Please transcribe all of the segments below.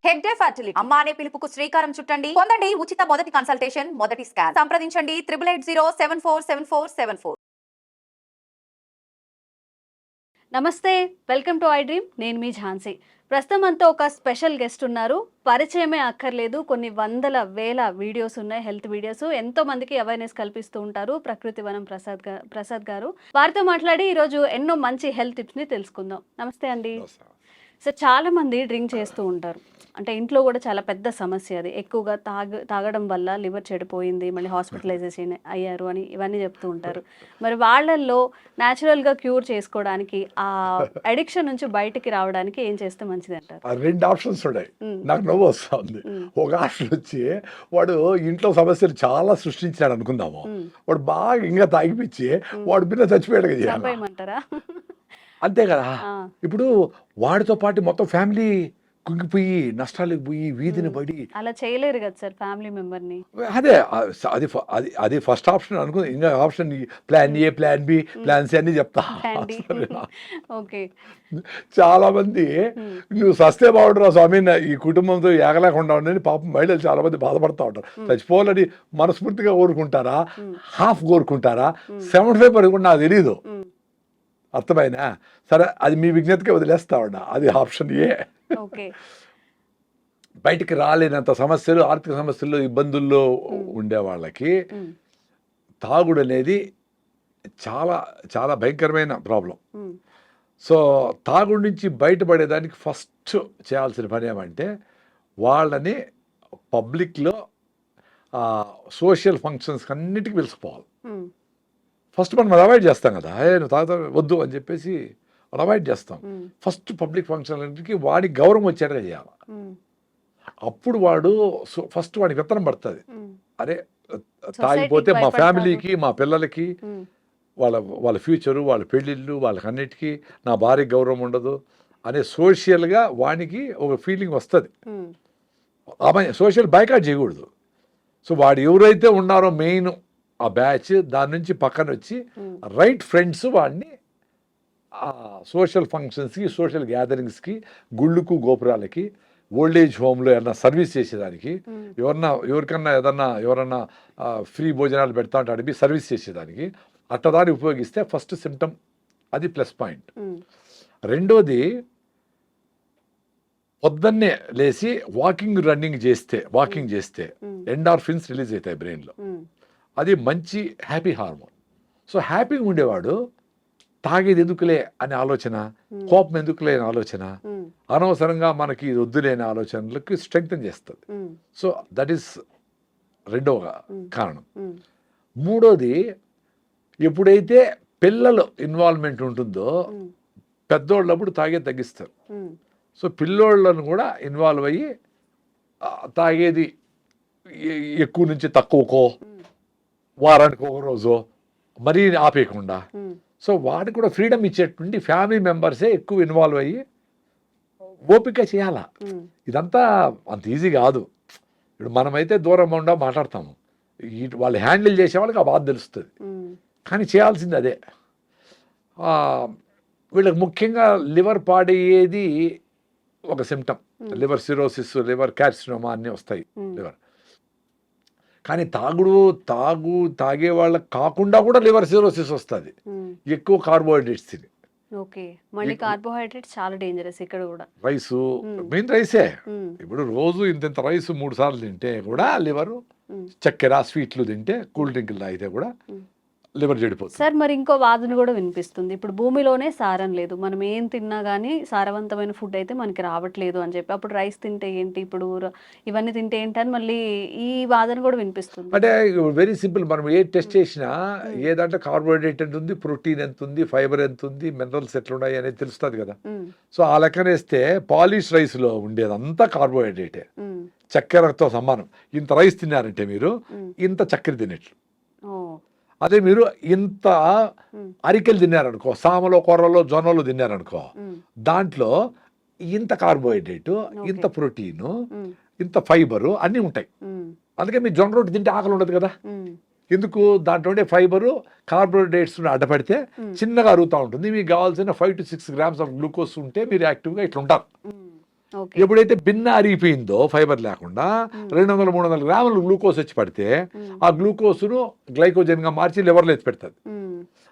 Hegde fertility అమ్మ అనే పిలుపుకు శ్రీకారం చుట్టండి. పొందండి ఉచిత మొదటి కన్సల్టేషన్, మొదటి స్కాన్. సంప్రదించండి 8880747474. నమస్తే, వెల్కమ్ టు ఐ డ్రీమ్. నేను మీ ఝాన్సీ. ప్రస్తుతం అంతా ఒక స్పెషల్ గెస్ట్ ఉన్నారు. పరిచయమే అక్కర్లేదు, కొన్ని వందల వేల వీడియోస్ ఉన్నాయి, హెల్త్ వీడియోస్. ఎంతో మందికి అవేర్నెస్ కల్పిస్తూ ఉంటారు. ప్రకృతి వనం ప్రసాద్ గారు. వారితో మాట్లాడి ఈరోజు ఎన్నో మంచి హెల్త్ టిప్స్ని తెలుసుకుందాం. నమస్తే అండి. సార్, చాలా మంది డ్రింక్ చేస్తూ ఉంటారు. అంటే ఇంట్లో కూడా చాలా పెద్ద సమస్య అది. ఎక్కువగా తాగడం వల్ల లివర్ చెడిపోయింది, మళ్ళీ హాస్పిటలైజేషన్ అయ్యారు అని ఇవన్నీ చెప్తూ ఉంటారు. మరి వాళ్ళల్లో న్యాచురల్గా క్యూర్ చేసుకోవడానికి, ఆ అడిక్షన్ నుంచి బయటికి రావడానికి ఏం చేస్తే మంచిది అంటారు? రెండు ఆప్షన్స్ ఉన్నాయి. నాకు నవ్వు వస్తుంది. ఒక ఆప్షన్ వచ్చి వాడు ఇంట్లో సమస్యలు చాలా సృష్టించాడు అనుకుందాము. వాడు బాగా ఇంకా తాగిపిచ్చి వాడు బిన్న చచ్చిపోయాడు చంపేయమంటారా? అంతే కదా. ఇప్పుడు వాడితో పాటు మొత్తం ఫ్యామిలీ కుంగిపోయి నష్టాలకు పోయి వీధిని పడి అలా చేయలేరు కదా సార్ ఫ్యామిలీ మెంబర్ని. అదే అది అది అది ఫస్ట్ ఆప్షన్ అనుకో. ఇంకా option plan A, plan B, plan C అన్ని చెప్తా. ఓకే. చాలా మంది నువ్వు సస్తే బాగుంటురా స్వామి, ఈ కుటుంబంతో ఏగలేకుండా ఉండని పాపం మహిళలు చాలా మంది బాధపడతా ఉంటారు. చచ్చిపోవాలని మనస్ఫూర్తిగా కోరుకుంటారా, హాఫ్ కోరుకుంటారా, 75% కూడా నాకు తెలియదు. అర్థమైనా సరే, అది మీ విజ్ఞతకే వదిలేస్తా ఉన్నా. అది ఆప్షన్ ఏ. బయటికి రాలేనంత సమస్యలు, ఆర్థిక సమస్యల్లో, ఇబ్బందుల్లో ఉండే వాళ్ళకి తాగుడు అనేది చాలా చాలా భయంకరమైన ప్రాబ్లం. సో తాగుడు నుంచి బయటపడేదానికి ఫస్ట్ చేయాల్సిన పని ఏమంటే వాళ్ళని పబ్లిక్లో సోషల్ ఫంక్షన్స్ అన్నిటికీ పిలుచుకోవాలి. ఫస్ట్ మనం అవాయిడ్ చేస్తాం కదా, నువ్వు తాగుతా వద్దు అని చెప్పేసి అవాయిడ్ చేస్తాం. ఫస్ట్ పబ్లిక్ ఫంక్షన్లకి వాడికి గౌరవం వచ్చేట్టుగా చేయాలి. అప్పుడు వాడు ఫస్ట్ వాడికి విత్తనం పడుతుంది. అరే తాగిపోతే మా ఫ్యామిలీకి, మా పిల్లలకి, వాళ్ళ ఫ్యూచరు, వాళ్ళ పెళ్ళిళ్ళు, వాళ్ళకి అన్నిటికీ నా భార్య గౌరవం ఉండదు అనే సోషల్గా వానికి ఒక ఫీలింగ్ వస్తుంది. సోషల్ బైకాట్ చేయకూడదు. సో వాడు ఎవరైతే ఉన్నారో మెయిన్ ఆ బ్యాచ్, దాని నుంచి పక్కన వచ్చి రైట్ ఫ్రెండ్స్ వాడిని సోషల్ ఫంక్షన్స్కి, సోషల్ గ్యాదరింగ్స్కి, గుళ్ళకు, గోపురాలకి, ఓల్డేజ్ హోమ్లో ఏమన్నా సర్వీస్ చేసేదానికి, ఎవరన్నా ఫ్రీ భోజనాలు పెడతా అంటే అడిగి సర్వీస్ చేసేదానికి అట్టదాన్ని ఉపయోగిస్తే ఫస్ట్ సిమ్టమ్ అది ప్లస్ పాయింట్. రెండోది, పొద్దున్నే లేచి వాకింగ్ చేస్తే ఎండార్ఫిన్స్ రిలీజ్ అవుతాయి బ్రెయిన్లో. అది మంచి హ్యాపీ హార్మోన్. సో హ్యాపీగా ఉండేవాడు తాగేది ఎందుకులే అనే ఆలోచన, కోపం ఎందుకులే అనే ఆలోచన, అనవసరంగా మనకి ఇది వద్దులే అనే ఆలోచనలకి స్ట్రెంగ్తన్ చేస్తుంది. సో దట్ ఈస్ రెండవ కారణం. మూడోది, ఎప్పుడైతే పిల్లలు ఇన్వాల్వ్మెంట్ ఉంటుందో పెద్దోళ్ళప్పుడు తాగేది తగ్గిస్తారు. సో పిల్లోళ్ళను కూడా ఇన్వాల్వ్ అయ్యి తాగేది ఎక్కువ నుంచి తక్కువకో, వారానికి ఒక రోజు మరీ ఆపేయకుండా, సో వాడికి కూడా ఫ్రీడమ్ ఇచ్చేటువంటి ఫ్యామిలీ మెంబర్సే ఎక్కువ ఇన్వాల్వ్ అయ్యి ఓపిక చేయాలా. ఇదంతా అంత ఈజీ కాదు. ఇప్పుడు మనమైతే దూరం ఉండా మాట్లాడతాము, వాళ్ళు హ్యాండిల్ చేసే వాళ్ళకి ఆ బాధ తెలుస్తుంది. కానీ చేయాల్సింది అదే. వీళ్ళకి ముఖ్యంగా లివర్ పాడయ్యేది ఒక symptom. Liver cirrhosis, liver carcinoma అన్నీ వస్తాయి లివర్. కానీ తాగే వాళ్ళకి కాకుండా కూడా లివర్ సిరోసిస్ వస్తుంది, ఎక్కువ కార్బోహైడ్రేట్స్ తిని. ఓకే, మళ్ళీ కార్బోహైడ్రేట్స్ చాలా డేంజరస్ ఇక్కడ కూడా. రైసు మెయిన్ రైసే. ఇప్పుడు రోజు ఇంత రైస్ 3 సార్లు తింటే కూడా లివర్, చక్కెర, స్వీట్లు తింటే, కూల్ డ్రింక్లు తాగితే కూడా లివర్ చెడిపోతుంది. సార్, మరి ఇంకో వాదన కూడా వినిపిస్తుంది, ఇప్పుడు భూమిలోనే సారం లేదు, మనం ఏం తిన్నా కానీ సారవంతమైన ఫుడ్ అయితే మనకి రావట్లేదు అని చెప్పి, అప్పుడు రైస్ తింటే ఏంటి, ఇప్పుడు ఇవన్నీ తింటే ఏంటి అని మళ్ళీ ఈ వాదన కూడా వినిపిస్తుంది. అంటే వెరీ సింపుల్, మనం ఏ టెస్ట్ చేసినా ఏదంటే కార్బోహైడ్రేట్ ఎంత ఉంది, ప్రోటీన్ ఎంత ఉంది, ఫైబర్ ఎంత ఉంది, మినరల్స్ ఎట్లున్నాయి అనేది తెలుస్తుంది కదా. సో ఆ లెక్కనేస్తే పాలిష్ రైస్లో ఉండేదంతా కార్బోహైడ్రేటే, చక్కెరతో సమానం. ఇంత రైస్ తిన్నారంటే మీరు ఇంత చక్కెర తినేట్లు. అదే మీరు ఇంత అరికెలు తిన్నారనుకో, సామలో, కొర్రలో, జొన్నలు తిన్నారనుకో, దాంట్లో ఇంత కార్బోహైడ్రేటు, ఇంత ప్రోటీను, ఇంత ఫైబరు అన్నీ ఉంటాయి. అందుకే మీరు జొన్న రొట్టె తింటే ఆకలి ఉండదు కదా. ఎందుకు, దాంట్లో ఉండే ఫైబరు, కార్బోహైడ్రేట్స్ అడ్డపడితే చిన్నగా అరుగుతూ ఉంటుంది. మీకు కావాల్సిన 5 to 6 grams ఆఫ్ గ్లూకోజ్ ఉంటే మీరు యాక్టివ్గా ఇట్లా ఉంటారు. ఓకే. ఎప్పుడైతే బిన్న అరిగిపోయిందో ఫైబర్ లేకుండా 200-300 గ్రాములు గ్లూకోజ్ వచ్చి పడితే ఆ గ్లూకోజ్ను గ్లైకోజన్గా మార్చి లివర్లో ఎత్తి పెడుతుంది.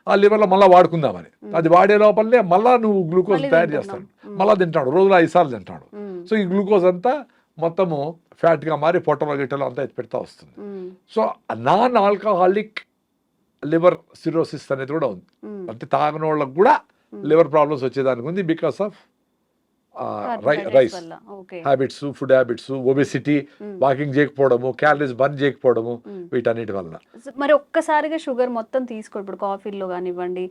ఆ లివర్లో మళ్ళీ వాడుకుందామని అది వాడే లోపలనే మళ్ళీ నువ్వు గ్లూకోజ్ మళ్ళీ తయారు తింటున్నాం. చేస్తాడు, మళ్ళీ తింటాడు, రోజులో 5 సార్లు తింటాడు. సో ఈ గ్లూకోజ్ అంతా మొత్తము ఫ్యాట్గా మారి పొట్టలో గిట్టలో అంతా ఎత్తి పెడతా వస్తుంది. So non alcoholic liver cirrhosis అనేది కూడా ఉంది. అంటే తాగిన వాళ్ళకి కూడా లివర్ ప్రాబ్లమ్స్ వచ్చేదానికి ఉంది because of rice habits, food habits, obesity, walking చేయకపోవడము, క్యాలరీస్ బర్న్ చేయకపోవడము, వీటన్నిటి వల్ల. మరి ఒక్కసారిగా షుగర్ మొత్తం తీసుకో, ఇప్పుడు కాఫీలో కానివ్వండి,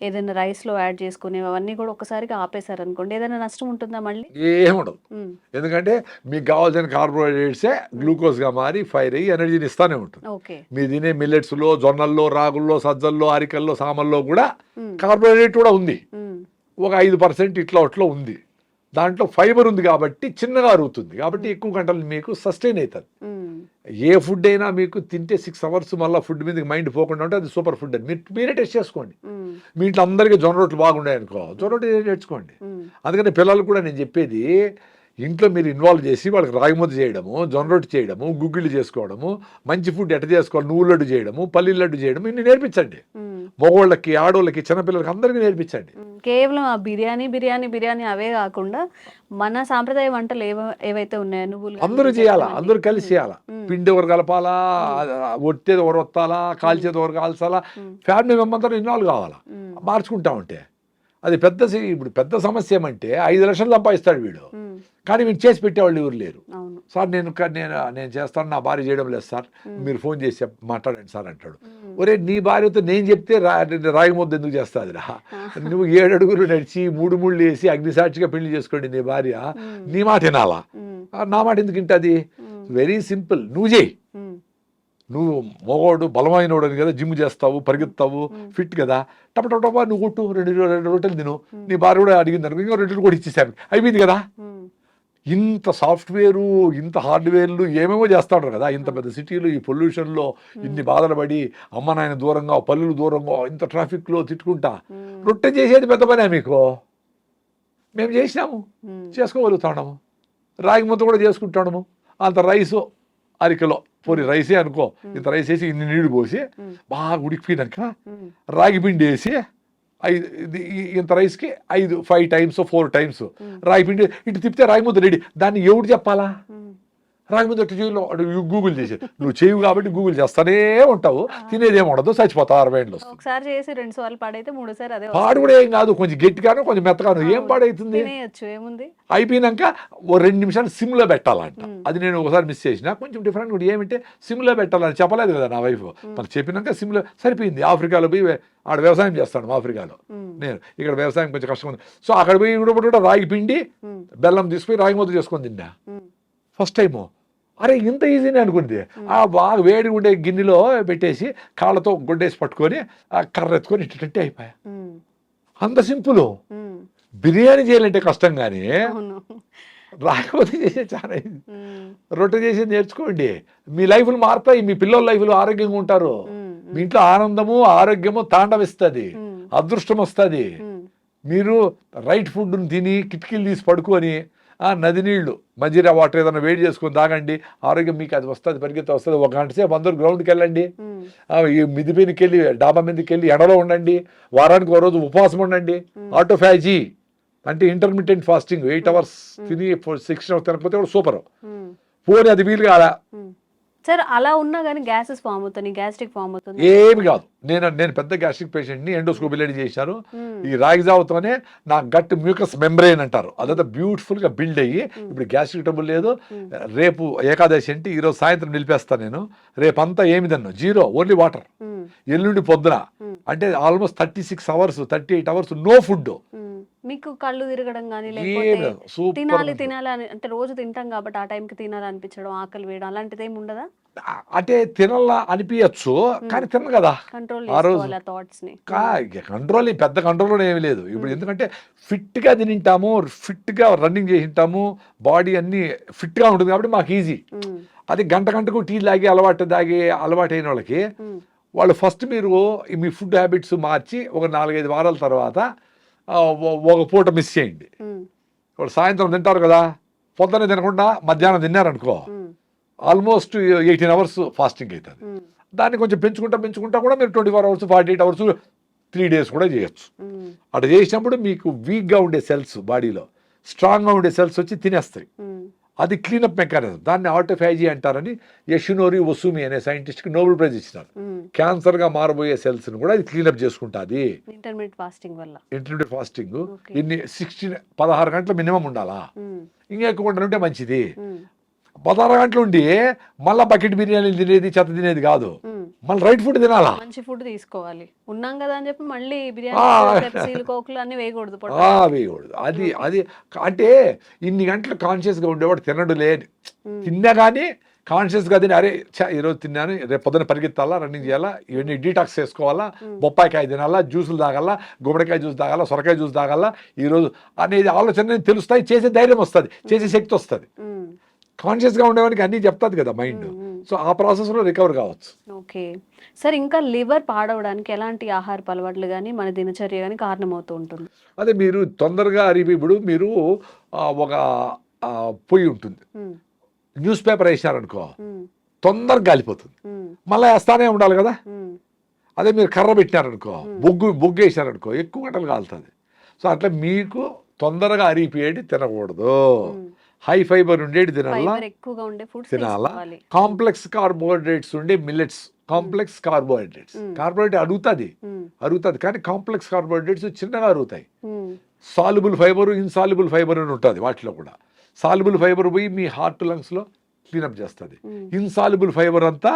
ఏదైనా రైస్లో యాడ్ చేసుకునేవి అవన్నీ కూడా ఒక్కసారిగా ఆపేశారు అనుకోండి, ఏదైనా నష్టం ఉంటుందా మళ్ళీ? ఏముండదు. ఎందుకంటే మీకు కావాల్సిన కార్బోహైడ్రేట్సే గ్లూకోజ్గా మారి ఫైర్ అయ్యి ఎనర్జీని ఇస్తానే ఉంటుంది. ఓకే. మీ తినే మిల్లెట్స్లో, జొన్నల్లో, రాగుల్లో, సజ్జల్లో, అరికల్లో, సామల్లో కూడా కార్బోహైడ్రేట్ కూడా ఉంది. ఒక 5% ఇట్లా అట్లా ఉంది. దాంట్లో ఫైబర్ ఉంది కాబట్టి చిన్నగా అరుగుతుంది, కాబట్టి ఎక్కువ గంటలు మీకు సస్టైన్ అవుతుంది. ఏ ఫుడ్ అయినా మీకు తింటే 6 అవర్స్ మళ్ళీ ఫుడ్ మీద మైండ్ పోకుండా ఉంటే అది సూపర్ ఫుడ్ అని మీరే టెస్ట్ చేసుకోండి. మీ ఇంట్లో అందరికీ జొన్న రొట్టెలు బాగున్నాయనుకో, జొన్న రొట్టె నేర్చుకోండి. అందుకని పిల్లలు కూడా నేను చెప్పేది, ఇంట్లో మీరు ఇన్వాల్వ్ చేసి వాళ్ళకి రాగి ముద్ద చేయడము, జొన్న రొట్టె చేయడము, గుగ్గిళ్ళు చేసుకోవడము, మంచి ఫుడ్ ఎట్ట చేసుకోవాలి, నువ్వు లడ్డు చేయడము, పల్లి లడ్డు చేయడము, ఇన్ని నేర్పించండి. మగవాళ్ళకి, ఆడవాళ్ళకి, చిన్నపిల్లలకి అందరికీ నేర్పించండి. కేవలం ఆ బిర్యానీ అవే కాకుండా మన సాంప్రదాయ వంటలు ఏవైతే ఉన్నాయో, నువ్వులు అందరూ చేయాలా, అందరూ కలిసి చేయాలా. పిండి ఎవరు కలపాలా, ఒట్టేది ఎవరు వత్తాలా, కాల్చేది ఎవరు కాల్చాలా, ఫ్యామిలీ మెంబర్ ఇన్వాల్వ్ కావాలా, మార్చుకుంటా ఉంటే. అది ఇప్పుడు పెద్ద సమస్య ఏమంటే 5 లక్షలు సంపాదిస్తాడు వీడు, కానీ వీడు చేసి పెట్టేవాళ్ళు ఎవరు లేరు. సార్ నేను చేస్తాను, నా భార్య చేయడం లేదు సార్, మీరు ఫోన్ చేసి మాట్లాడండి సార్ అంటాడు. ఒరే, నీ భార్యతో నేను చెప్తే రాగి ముద్ద ఎందుకు చేస్తాదిరా? నువ్వు 7 అడుగులు నడిచి 3 ముళ్ళు వేసి అగ్నిసాక్షిగా పెళ్లి చేసుకోండి నీ భార్య, నీ మాట వినాలా? నా మాట ఎందుకు వింటుంది? వెరీ సింపుల్, నువ్వు చేయి. నువ్వు మగవాడు బలమైనవాడు అని కదా, జిమ్ చేస్తావు, పరిగెత్తావు, ఫిట్ కదా, టపటపా నువ్వు కొట్టు, 2 రొట్టెలు తిను. నీ భార్య కూడా అడిగింది అనుకో, ఇంకో 2 కూడా ఇచ్చేసాను, అయిపోయింది కదా. ఇంత సాఫ్ట్వేరు, ఇంత హార్డ్వేర్లు ఏమేమో చేస్తూ ఉంటారు కదా. ఇంత పెద్ద సిటీలు, ఈ పొల్యూషన్లో ఇన్ని బాధలు పడి, అమ్మ నాయన దూరంగా, పల్లెలు దూరంగా, ఇంత ట్రాఫిక్లో తిట్టుకుంటా రొట్టె చేసేది పెద్ద పనే మీకు. మేము చేసినాము, చేసుకోగలుగుతాము. రాగి ముద్ద కూడా చేసుకుంటాము. అంత రైసు అరికలో పోనీ రైసే అనుకో, ఇంత రైస్ వేసి ఇన్ని నీళ్లు పోసి బాగా ఉడికిపోయినాక రాగి పిండి వేసి ఇంత రైస్కి 5 టైమ్స్ 4 టైమ్స్ రాగి పిండి ఇటు తిప్పితే రాగి ముద్ద రెడీ. దాన్ని ఎవడు చెప్పాలా? రాగి ముద్ద గూగుల్ చేసి, నువ్వు చేయవు కాబట్టి గూగుల్ చేస్తానే ఉంటావు, తినేదేమో ఉండదు, చచ్చిపోతావు 60 ఏళ్ళు. ఒకసారి చేసి 2 సార్లు పాడైతే 3 సార్లు అదే పాడు కూడా ఏం కాదు, కొంచెం గట్టిగాను కొంచెం మెత్తగాను, ఏం పాడైతుంది? ఏముంది, అయిపోయినాక ఓ 2 నిమిషాలు సిమ్లో పెట్టాలంట. అది నేను ఒకసారి మిస్ చేసిన, కొంచెం డిఫరెంట్ కూడా. ఏమంటే సిమ్లో పెట్టాలని చెప్పలేదు కదా నా వైఫ్, మనకు చెప్పినాక సిమ్లో సరిపోయింది. ఆఫ్రికాలో పోయి ఆడ వ్యవసాయం చేస్తాను, ఆఫ్రికాలో. నేను ఇక్కడ వ్యవసాయం కొంచెం కష్టం ఉంది. సో అక్కడ పోయి కూడా రాగి పిండి బెల్లం తీసుకుపోయి రాగి ముద్ద చేసుకొని తిన్నా ఫస్ట్ టైము. అరే ఇంత ఈజీనే అనుకుంది. ఆ బాగా వేడి ఉండే గిన్నెలో పెట్టేసి కాళ్ళతో గుడ్డేసి పట్టుకొని ఆ కర్ర ఎత్తుకొని ఇట్లంటే అయిపోయా. అంత సింపుల్. బిర్యానీ చేయాలంటే కష్టం, కానీ రాకపోతే చేసే చాలా ఈజీ. రొట్టె చేసి నేర్చుకోండి, మీ లైఫ్లు మారుతాయి, మీ పిల్లల లైఫ్లు ఆరోగ్యంగా ఉంటారు, మీ ఇంట్లో ఆనందము ఆరోగ్యము తాండవిస్తుంది, అదృష్టం వస్తుంది. మీరు రైట్ ఫుడ్ని తిని కిటికీలు తీసి పడుకొని నది నీళ్లు, మంజీరా వాటర్ ఏదైనా వేడి చేసుకొని తాగండి, ఆరోగ్యం మీకు అది వస్తుంది, పరిగెత్త వస్తుంది. 1 గంట సేపు అందరూ గ్రౌండ్కి వెళ్ళండి, ఈ మిది మీదకి వెళ్ళి డాబా మీదకి వెళ్ళి ఎండలో ఉండండి, వారానికి 1 రోజు ఉపవాసం ఉండండి. ఆటోఫాజీ అంటే ఇంటర్మీడియట్ ఫాస్టింగ్, 8 అవర్స్ తిని 6 అవర్స్ తినకపోతే కూడా సూపర్. పోనీ అది వీలు కాదా సార్? అలా ఉన్నా కానీ గ్యాసెస్ ఫామ్ అవుతుంది, గ్యాస్ట్రిక్ ఫామ్ అవుతుంది. ఏమి కాదు. నేను పెద్ద గ్యాస్ట్రిక్ పేషెంట్ని, ఎండోస్కోపీ చేశారు. ఈ రాగి జావతోనే నా గట్ మ్యూకస్ మెంబ్రెయిన్ అంటారు, అదంతా బ్యూటిఫుల్గా బిల్డ్ అయ్యి ఇప్పుడు గ్యాస్ట్రిక్ ట్రబుల్ లేదు. రేపు ఏకాదశి అంటే ఈరోజు సాయంత్రం నిలిపేస్తాను నేను, రేపంతా ఏమి తిన్నాను, 0 ఓన్లీ వాటర్. ఎల్లుండి పొద్దున అంటే almost 36 hours 38 hours no food. మీకు కళ్ళు తిరగడం కానీ, లేకపోతే తినాలి అంటే రోజు తింటాం కాబట్టి ఆ టైంకి తినాలనిపించడం, ఆకలి వేయడం అలాంటిది ఏమి ఉండదా? అంటే తినాలా అనిపించచ్చు, కానీ తిన కదా ఆ రోజు. కంట్రోల్ పెద్ద కంట్రోల్ ఏమి లేదు ఇప్పుడు, ఎందుకంటే ఫిట్గా తింటాము, ఫిట్గా రన్నింగ్ చేసి ఉంటాము, బాడీ అన్ని ఫిట్గా ఉంటుంది కాబట్టి మాకు ఈజీ. అది గంటకు టీ తాగి అలవాటు అయిన వాళ్ళకి, వాళ్ళు ఫస్ట్ మీరు మీ ఫుడ్ హ్యాబిట్స్ మార్చి ఒక 4-5 వారాల తర్వాత 1 పూట మిస్ చేయండి. వాళ్ళు సాయంత్రం తింటారు కదా, పొద్దున్న తినకుండా మధ్యాహ్నం తిన్నారనుకో ఆల్మోస్ట్ 18 అవర్స్ ఫాస్టింగ్ అవుతుంది. దాన్ని కొంచెం పెంచుకుంటా కూడా మీరు 24 అవర్స్ 48 అవర్స్ 3 డేస్ కూడా చేయొచ్చు. అట్లా చేసినప్పుడు మీకు వీక్గా ఉండే సెల్స్ బాడీలో స్ట్రాంగ్గా ఉండే సెల్స్ వచ్చి తినేస్తాయి. అది క్లీనప్ మెకానిజం. దాన్ని ఆటోఫాజీ అంటారని యషినోరి ఒసుమి అనే సైంటిస్ట్కి నోబెల్ ప్రైజ్ ఇచ్చినారు. క్యాన్సర్గా మారబోయే సెల్స్ని కూడా అది క్లీనప్ చేసుకుంటుంది ఇంటర్మీడియట్ ఫాస్టింగ్ వల్ల. ఇంటర్మీడియట్ ఫాస్టింగ్ ఇన్ని 16 గంటలు మినిమం ఉండాలా, ఇంకా ఎక్కువ ఉంటే మంచిది. 16 గంటలు ఉండి మళ్ళీ బకెట్ బిర్యానీలు తినేది చెత్త తినేది కాదు, మళ్ళీ రైట్ ఫుడ్ తినాలా, మంచి ఫుడ్ తీసుకోవాలి. ఉన్నాం కదా అని చెప్పి మళ్ళీ బిర్యానీ కోకులు అన్ని వేయకూడదు. వేయకూడదు. అది అంటే ఇన్ని గంటలు కాన్షియస్గా ఉండేవాడు తినడు లేదు, తిన్నా కానీ కాన్షియస్గా తిని అరే ఈరోజు తిన్నాను, రేపు పొద్దున పరిగెత్తాలా, రన్నింగ్ చేయాలా, ఇవన్నీ డీటాక్స్ చేసుకోవాలా, బొప్పాయికాయ తినాలా, జ్యూసులు తాగాలా, గుమ్మడికాయ జ్యూస్ తాగాలా, సొరకాయ జ్యూస్ తాగాలా ఈరోజు అనేది ఆలోచన తెలుస్తాయి, చేసే ధైర్యం వస్తుంది, చేసే శక్తి వస్తుంది. కాన్షియస్గా ఉండేవానికి అన్నీ చెప్తుంది కదా మైండ్. సో ఆ ప్రాసెస్లో రికవర్ కావచ్చు. ఓకే సార్, ఇంకా లివర్ పాడవడానికి ఎలాంటి ఆహార అలవాట్లు కానీ మన దినచర్య కానీ కారణమవుతూ ఉంటుంది? అదే మీరు తొందరగా ఇప్పుడు మీరు ఒక పొయ్యి ఉంటుంది, న్యూస్ పేపర్ వేసినారనుకో తొందరగా గాలిపోతుంది, మళ్ళీ వేస్తానే ఉండాలి కదా. అదే మీరు కర్ర పెట్టినారనుకో బొగ్గు వేసినారనుకో ఎక్కువ గంటలు కాలుతుంది. సో అట్లా మీకు తొందరగా అరిగిపోయేది తినకూడదు, హై ఫైబర్ ఉండేది తినాలా, కాంప్లెక్స్ కార్బోహైడ్రేట్స్ ఉండే మిల్లెట్స్. కాంప్లెక్స్ కార్బోహైడ్రేట్ అరుగుతుంది కానీ కాంప్లెక్స్ కార్బోహైడ్రేట్స్ చిన్నగా అరుగుతాయి. సాల్యుబుల్ ఫైబర్, ఇన్సాల్యుబుల్ ఫైబర్ అని ఉంటుంది వాటిలో కూడా. సాల్యుబుల్ ఫైబర్ పోయి మీ హార్ట్ లంగ్స్ లో క్లీనప్ చేస్తుంది, ఇన్సాల్యుబుల్ ఫైబర్ అంతా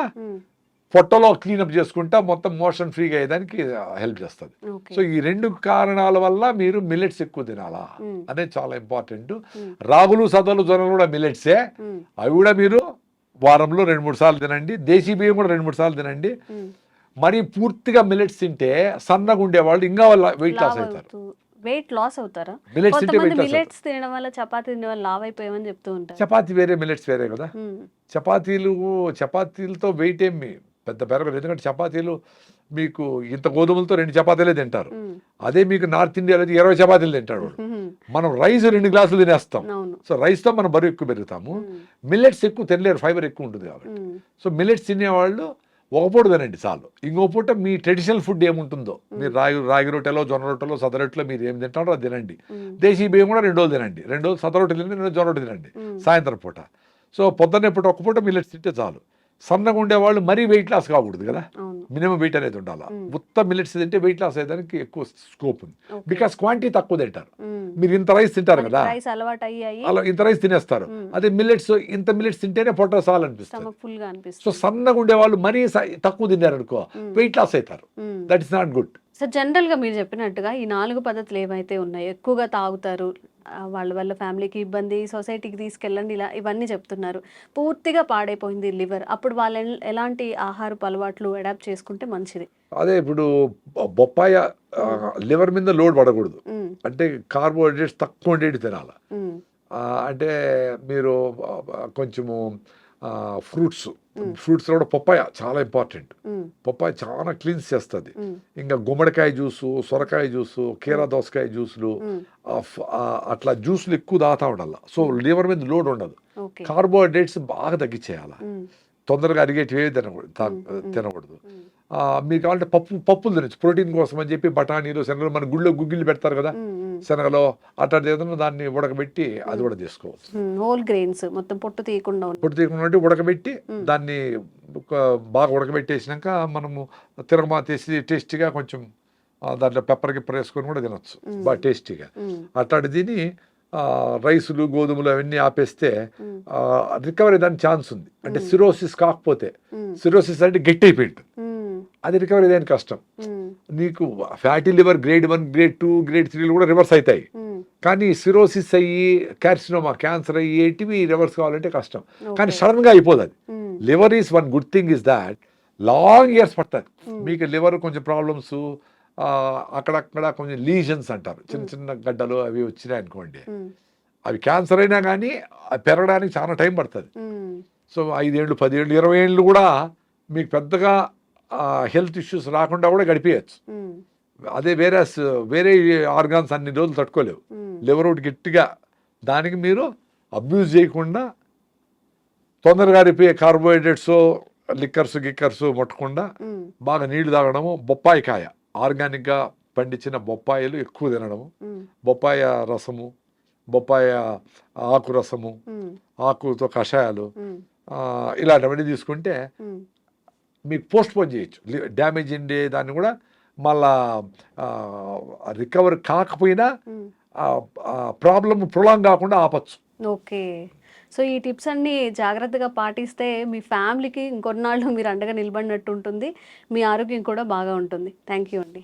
పొట్టలో క్లీనప్ చేసుకుంటా మొత్తం మోషన్ ఫ్రీగా అయ్యేదానికి హెల్ప్ చేస్తుంది. సో ఈ 2 కారణాల వల్ల మీరు మిల్లెట్స్ ఎక్కువ తినాలా అనేది చాలా ఇంపార్టెంట్. రాగులు, సద్దలు, జొన్నలు కూడా మిల్లెట్సే, అవి కూడా మీరు వారంలో 2-3 సార్లు తినండి. దేశీ బియ్యం కూడా 2-3 సార్లు తినండి. మరి పూర్తిగా మిల్లెట్స్ తింటే సన్నగా ఉండేవాళ్ళు ఇంకా వెయిట్ లాస్ అవుతారు. వెయిట్ లాస్ అవుతారా? మిల్లెట్స్ తినడం వల్ల, చపాతీ తినడం వల్ల లావ్ అయిపోయామని చెప్తూ ఉంటారు. చపాతీ వేరే, మిల్లెట్స్ వేరే కదా. చపాతీలతో వెయిట్ ఏమి పెద్ద పెరగదు, ఎందుకంటే చపాతీలు మీకు ఇంత గోధుమలతో 2 చపాతీలే తింటారు. అదే మీకు నార్త్ ఇండియాలో 20 చపాతీలు తింటాడు. మనం రైస్ 2 గ్లాసులు తినేస్తాం. సో రైస్తో మనం బరువు ఎక్కువ పెరుగుతాము. మిల్లెట్స్ ఎక్కువ తినలేరు, ఫైబర్ ఎక్కువ ఉంటుంది కాబట్టి. సో మిల్లెట్స్ తినేవాళ్ళు ఒక పూట తినండి చాలు. ఇంకో పూట మీ ట్రెడిషనల్ ఫుడ్ ఏముంటుందో, మీరు రాగి రొట్టెలో, జొన్న రొట్టెలో, సద్ద రొట్టెలో మీరు ఏం తింటారో అది తినండి. దేశీ బియ్యం కూడా 2 రోజులు తినండి, 2 రోజులు సద్ద రొట్టెలు తినండి, 2 రోజులు జొన్న రొట్టె తినండి సాయంత్రం పూట. సో పొద్దున్నే పూట ఒక పూట మిల్లెట్స్ తింటే చాలు. సన్నగా ఉండేవాళ్ళు మరీ వెయిట్ లాస్ కాకూడదు కదా, మినిమం వెయిట్ అనేది ఉండాలి. మొత్తం మిల్లెట్స్ తింటే వెయిట్ లాస్ అయ్యేదానికి ఎక్కువ స్కోప్ ఉంది, బికాస్ క్వాంటిటీ తక్కువ తింటారు. మీరు ఇంత రైస్ తింటారు కదా, అలా ఇంత రైస్ తినేస్తారు. అదే మిల్లెట్స్ ఇంత మిల్లెట్స్ తింటేనే పొట్ట చాలు అనిపిస్తుంది. సో సన్నగా ఉండేవాళ్ళు మరీ తక్కువ తిన్నారు అనుకో వెయిట్ లాస్ అవుతారు. That is not good. So జనరల్గా మీరు చెప్పినట్టుగా ఈ 4 పద్ధతులు ఏవైతే ఉన్నాయో, ఎక్కువగా తాగుతారు, వాళ్ళ ఫ్యామిలీకి ఇబ్బంది, సొసైటీకి తీసుకెళ్ళండి, ఇలా ఇవన్నీ చెప్తున్నారు. పూర్తిగా పాడైపోయింది లివర్, అప్పుడు వాళ్ళు ఎలాంటి ఆహారపు అలవాట్లు అడాప్ట్ చేసుకుంటే మంచిది? అదే ఇప్పుడు బొప్పాయ లివర్ మీద లోడ్ పడకూడదు, అంటే కార్బోహైడ్రేట్స్ తక్కువ ఉండేది తినాలి. అంటే మీరు కొంచెము ఫ్రూట్స్ కూడా పప్పాయ చాలా ఇంపార్టెంట్. పప్పాయ చాలా క్లీన్స్ చేస్తుంది. ఇంకా గుమ్మడికాయ జ్యూసు, సొరకాయ జ్యూసు, కీరా దోసకాయ జ్యూసులు, అట్లా జ్యూసులు ఎక్కువ తాగుతూ ఉండాలి. సో లివర్ మీద లోడ్ ఉండదు. కార్బోహైడ్రేట్స్ బాగా తగ్గించేయాలి, తొందరగా అరిగేటివే తినకూడదు. మీకు కావాలంటే పప్పులు తినచ్చు ప్రోటీన్ కోసం అని చెప్పి. బఠానీలు, శనగలు, మన గుళ్ళో గుగ్గిళ్ళు పెడతారు కదా, శనగలో అట్లాంటి ఏదైనా దాన్ని ఉడకబెట్టి అది కూడా తీసుకోవచ్చు. హోల్ గ్రెయిన్స్ మొత్తం పొట్టు తీయకుండా ఉడకబెట్టి దాన్ని బాగా ఉడకబెట్టేసినాక మనము తిరగమాతేసి టేస్టీగా కొంచెం దాంట్లో పెప్పర్ గిప్పర్ వేసుకొని కూడా తినొచ్చు బాగా టేస్టీగా. అట్లాంటి దీన్ని రైసులు, గోధుమలు అవన్నీ ఆపేస్తే రికవరీ దానికి ఛాన్స్ ఉంది. అంటే సిరోసిస్ కాకపోతే, సిరోసిస్ అంటే గట్టి అయిపోయింది, అది రికవరీ దానికి కష్టం. నీకు fatty liver grade 1, grade 2, grade 3 కూడా రివర్స్ అవుతాయి. కానీ సిరోసిస్ అయ్యి, కార్సినోమా, క్యాన్సర్ అయ్యి ఏంటివి రివర్స్ కావాలంటే కష్టం. కానీ సడన్గా అయిపోదు అది. Liver is one good thing is that long years పడుతుంది. మీకు లివర్ కొంచెం ప్రాబ్లమ్స్, అక్కడక్కడ కొంచెం లీజన్స్ అంటారు, చిన్న చిన్న గడ్డలు అవి వచ్చినాయి అనుకోండి, అవి క్యాన్సర్ అయినా కానీ పెరగడానికి చాలా టైం పడుతుంది. సో 5 ఏళ్ళు, 10 ఏళ్ళు, 20 ఏళ్ళు కూడా మీకు పెద్దగా హెల్త్ ఇష్యూస్ రాకుండా కూడా గడిపేయచ్చు. అదే వేరే ఆర్గాన్స్ అన్ని రోజులు తట్టుకోలేవు. లివర్ ఒకటి గట్టిగా, దానికి మీరు అబ్యూజ్ చేయకుండా తొందరగా అరిపోయే కార్బోహైడ్రేట్స్ గిక్కర్స్ ముట్టకుండా బాగా నీళ్లు తాగడము, బొప్పాయి కాయ ఆర్గానిక్గా పండించిన బొప్పాయిలు ఎక్కువ తినడము, బొప్పాయ రసము, బొప్పాయ ఆకు రసము, ఆకుతో కషాయాలు ఇలాంటివన్నీ తీసుకుంటే మీకు పోస్ట్ పోన్ చేయొచ్చు. డ్యామేజ్ ఉండే దాన్ని కూడా మళ్ళా రికవర్ కాకపోయినా ప్రాబ్లమ్ ప్రొలాంగ్ కాకుండా ఆపచ్చు. ఓకే. సో ఈ టిప్స్ అన్నీ జాగ్రత్తగా పాటిస్తే మీ ఫ్యామిలీకి ఇంకొన్నాళ్ళు మీరు అండగా నిలబడినట్టు ఉంటుంది, మీ ఆరోగ్యం కూడా బాగా ఉంటుంది. థ్యాంక్ యూ అండి.